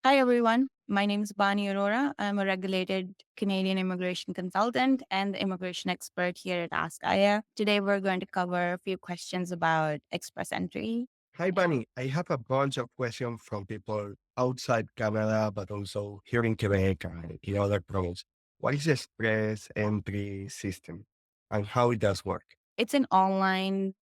Hi, everyone. My name is Bani Arora. I'm a regulated Canadian immigration consultant and the immigration expert here at Ask Aya. Today, we're going to cover a few questions about Express Entry. Hi, Bunny. I have a bunch of questions from people outside Canada, but also here in Quebec and in other provinces. What is the express entry system and how it does work? It's an online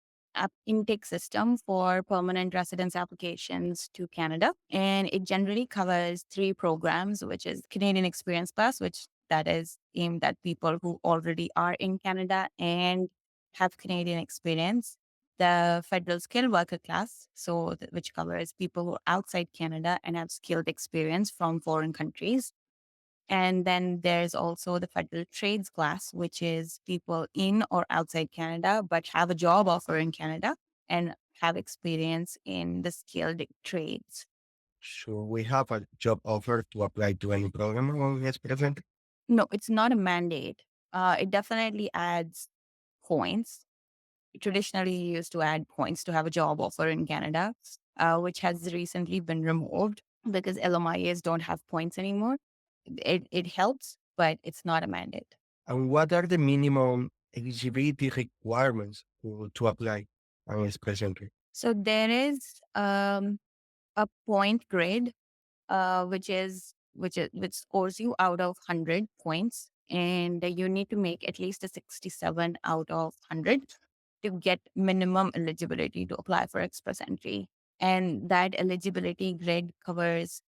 intake system for permanent residence applications to Canada. And it generally covers three programs, which is Canadian Experience Plus, which that is aimed at people who already are in Canada and have Canadian experience. The federal skilled worker class, which covers people who are outside Canada and have skilled experience from foreign countries. And then there's also the federal trades class, which is people in or outside Canada, but have a job offer in Canada and have experience in the skilled trades. Should we have a job offer to apply to any program on express entry? No, it's not a mandate. It definitely adds points. Traditionally, you used to add points to have a job offer in Canada, which has recently been removed because LMIAs don't have points anymore. It helps, but it's not a mandate. And what are the minimum eligibility requirements to apply on express entry? So there is a point grid, which scores you out of 100 points, and you need to make at least a 67 out of 100 to get minimum eligibility to apply for express entry. And that eligibility grid covers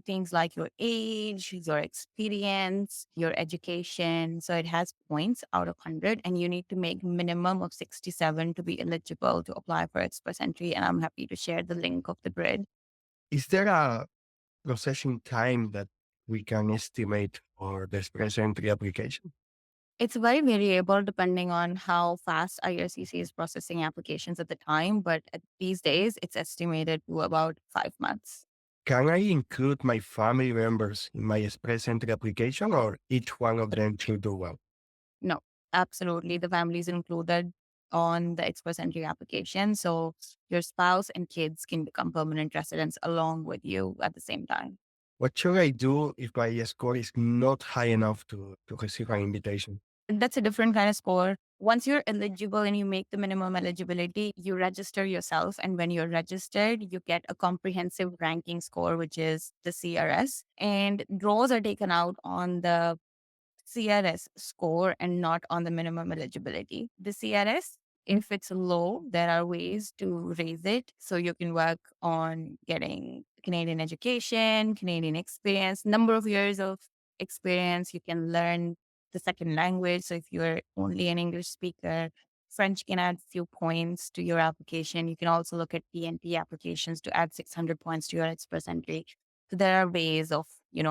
things like your age, your experience, your education. So it has points out of 100, and you need to make minimum of 67 to be eligible to apply for express entry. And I'm happy to share the link of the grid. Is there a processing time that we can estimate for the express entry application? It's very variable depending on how fast IRCC is processing applications at the time, but these days it's estimated to about 5 months. Can I include my family members in my express entry application or each one of them should do well? No, absolutely. The family is included on the express entry application. So your spouse and kids can become permanent residents along with you at the same time. What should I do if my score is not high enough to receive an invitation? That's a different kind of score. Once you're eligible and you make the minimum eligibility, you register yourself. And when you're registered, you get a comprehensive ranking score, which is the CRS. And draws are taken out on the CRS score and not on the minimum eligibility. The CRS, if it's low, there are ways to raise it. So you can work on getting Canadian education, Canadian experience, number of years of experience. You can learn the second language. So if you're only an English speaker, French can add few points to your application. You can also look at PNP applications to add 600 points to your express entry. So there are ways of,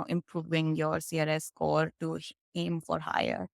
improving your CRS score to aim for higher.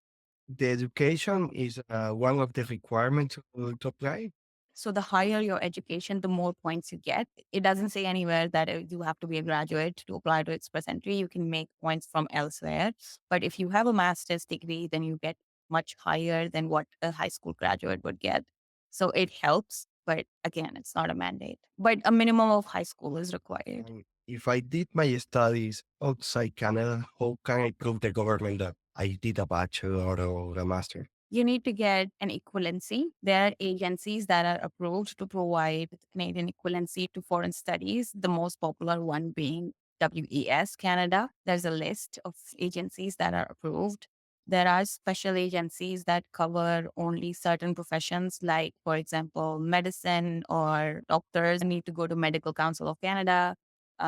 The education is one of the requirements to apply. So the higher your education, the more points you get. It doesn't say anywhere that you have to be a graduate to apply to express entry. You can make points from elsewhere. But if you have a master's degree, then you get much higher than what a high school graduate would get. So it helps. But again, it's not a mandate. But a minimum of high school is required. And if I did my studies outside Canada, how can I prove the government that I did a bachelor or a master? You need to get an equivalency. There are agencies that are approved to provide Canadian equivalency to foreign studies, the most popular one being WES Canada. There's a list of agencies that are approved. There are special agencies that cover only certain professions, like, for example, medicine or doctors need to go to Medical Council of Canada.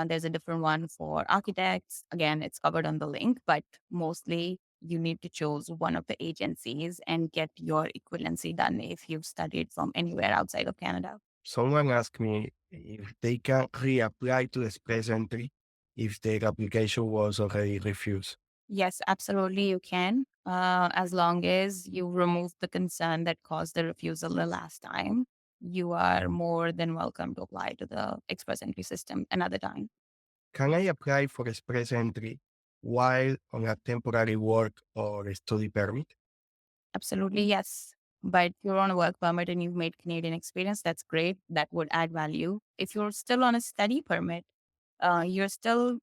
There's a different one for architects. Again, it's covered on the link, but mostly you need to choose one of the agencies and get your equivalency done if you've studied from anywhere outside of Canada. Someone asked me if they can reapply to express entry if their application was already refused. Yes, absolutely, you can, as long as you remove the concern that caused the refusal the last time. You are more than welcome to apply to the express entry system another time. Can I apply for express entry while on a temporary work or study permit? Absolutely, yes. But if you're on a work permit and you've made Canadian experience, that's great. That would add value. If you're still on a study permit, You're still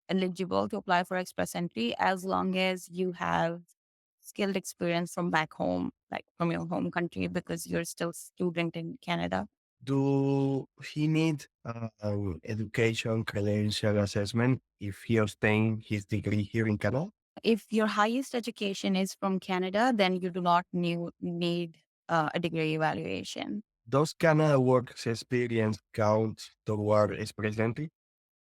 eligible to apply for express entry as long as you have skilled experience from back home, like from your home country, because you're still student in Canada. Do he need education credential assessment if he obtain his degree here in Canada? If your highest education is from Canada, then you do not need a degree evaluation. Does Canada work experience count toward express entry?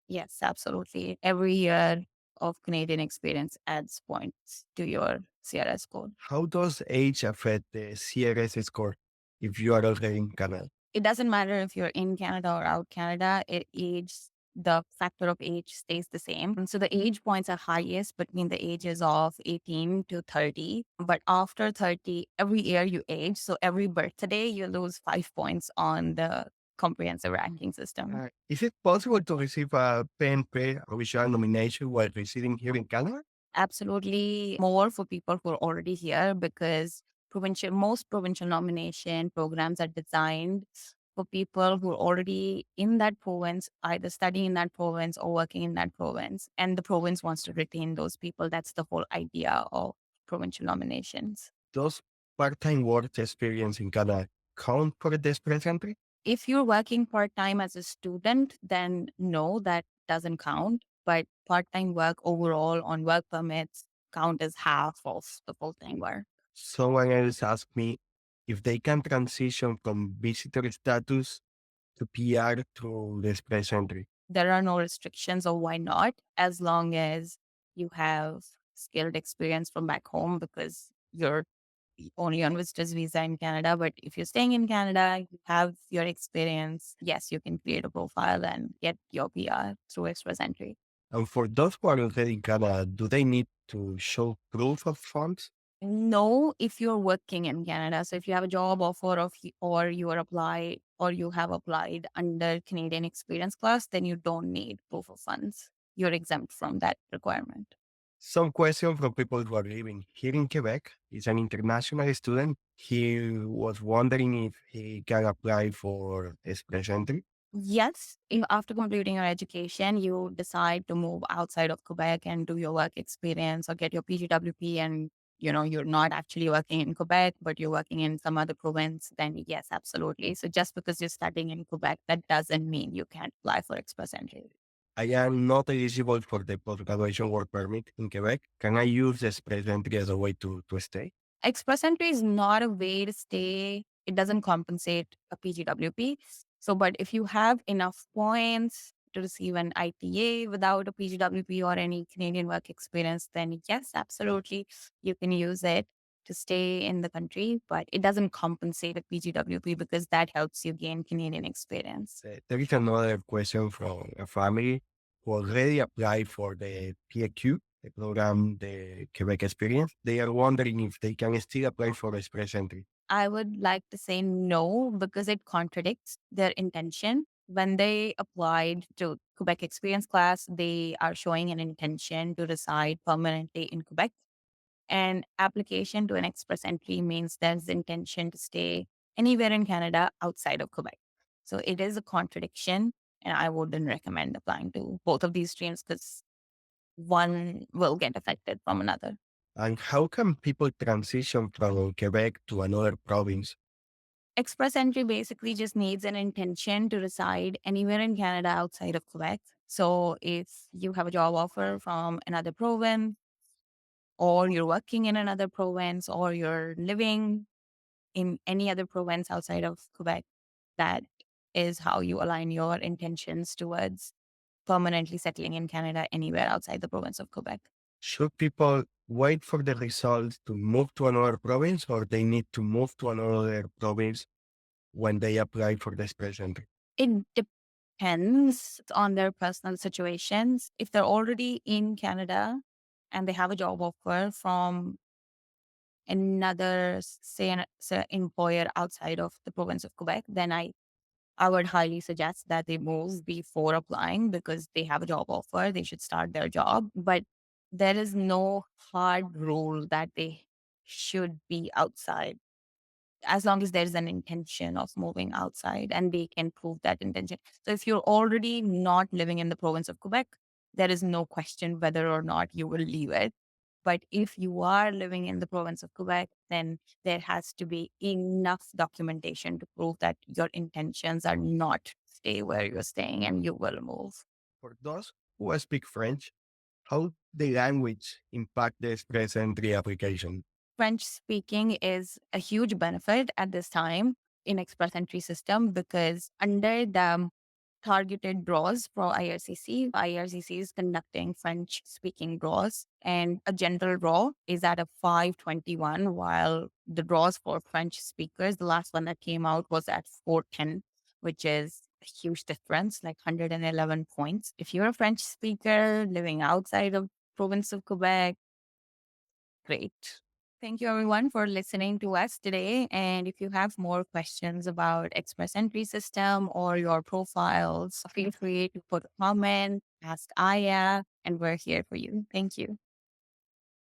Yes, absolutely. Every year of Canadian experience adds points to your CRS score. How does age affect the CRS score if you are already in Canada? It doesn't matter if you're in Canada or out Canada, the factor of age stays the same. And so the age points are highest between the ages of 18 to 30. But after 30, every year you age. So every birthday, you lose 5 points on the comprehensive ranking system. Is it possible to receive a PNP original nomination while residing here in Canada? Absolutely more for people who are already here because most provincial nomination programs are designed for people who are already in that province, either studying in that province or working in that province. And the province wants to retain those people. That's the whole idea of provincial nominations. Does part-time work experience in Canada count for the express entry? If you're working part time as a student, then no, that doesn't count. But part time work overall on work permits count as half of the full time work. Someone else asked me if they can transition from visitor status to PR through the express entry. There are no restrictions or why not, as long as you have skilled experience from back home because you're only on visitor's visa in Canada. But if you're staying in Canada, you have your experience. Yes, you can create a profile and get your PR through Express Entry. And for those who are already in Canada, do they need to show proof of funds? No, if you're working in Canada. So if you have a job offer or you are applied or you have applied under Canadian Experience Class, then you don't need proof of funds. You're exempt from that requirement. Some question from people who are living here in Quebec. Is an international student. He was wondering if he can apply for express entry. Yes, if after completing your education, you decide to move outside of Quebec and do your work experience or get your PGWP and you're not actually working in Quebec, but you're working in some other province, then yes, absolutely. So just because you're studying in Quebec, that doesn't mean you can't apply for express entry. I am not eligible for the post-graduation work permit in Quebec. Can I use express entry as a way to stay? Express entry is not a way to stay. It doesn't compensate a PGWP. So, but if you have enough points to receive an ITA without a PGWP or any Canadian work experience, then yes, absolutely, you can use it to stay in the country, but it doesn't compensate a PGWP because that helps you gain Canadian experience. There is another question from a family who already applied for the PAQ, the program, the Quebec Experience. They are wondering if they can still apply for express entry. I would like to say no because it contradicts their intention. When they applied to Quebec Experience Class, they are showing an intention to reside permanently in Quebec. And application to an express entry means there's intention to stay anywhere in Canada outside of Quebec. So it is a contradiction, and I wouldn't recommend applying to both of these streams because one will get affected from another. And how can people transition from Quebec to another province? Express entry basically just needs an intention to reside anywhere in Canada outside of Quebec. So if you have a job offer from another province, or you're working in another province, or you're living in any other province outside of Quebec, that is how you align your intentions towards permanently settling in Canada anywhere outside the province of Quebec. Should people wait for the results to move to another province or they need to move to another province when they apply for the express entry? It depends on their personal situations. If they're already in Canada and they have a job offer from another, say employer outside of the province of Quebec, then I would highly suggest that they move before applying because they have a job offer. They should start their job. But there is no hard rule that they should be outside as long as there's an intention of moving outside and they can prove that intention. So if you're already not living in the province of Quebec, there is no question whether or not you will leave it. But if you are living in the province of Quebec, then there has to be enough documentation to prove that your intentions are not stay where you're staying and you will move. For those who speak French, how the language impact the express entry application? French speaking is a huge benefit at this time in express entry system because under the targeted draws for IRCC. IRCC is conducting French speaking draws, and a general draw is at a 521, while the draws for French speakers, the last one that came out was at 410, which is a huge difference, like 111 points. If you're a French speaker living outside of province of Quebec, great. Thank you everyone for listening to us today. And if you have more questions about Express Entry System or your profiles, feel free to put a comment, ask Aya, and we're here for you. Thank you.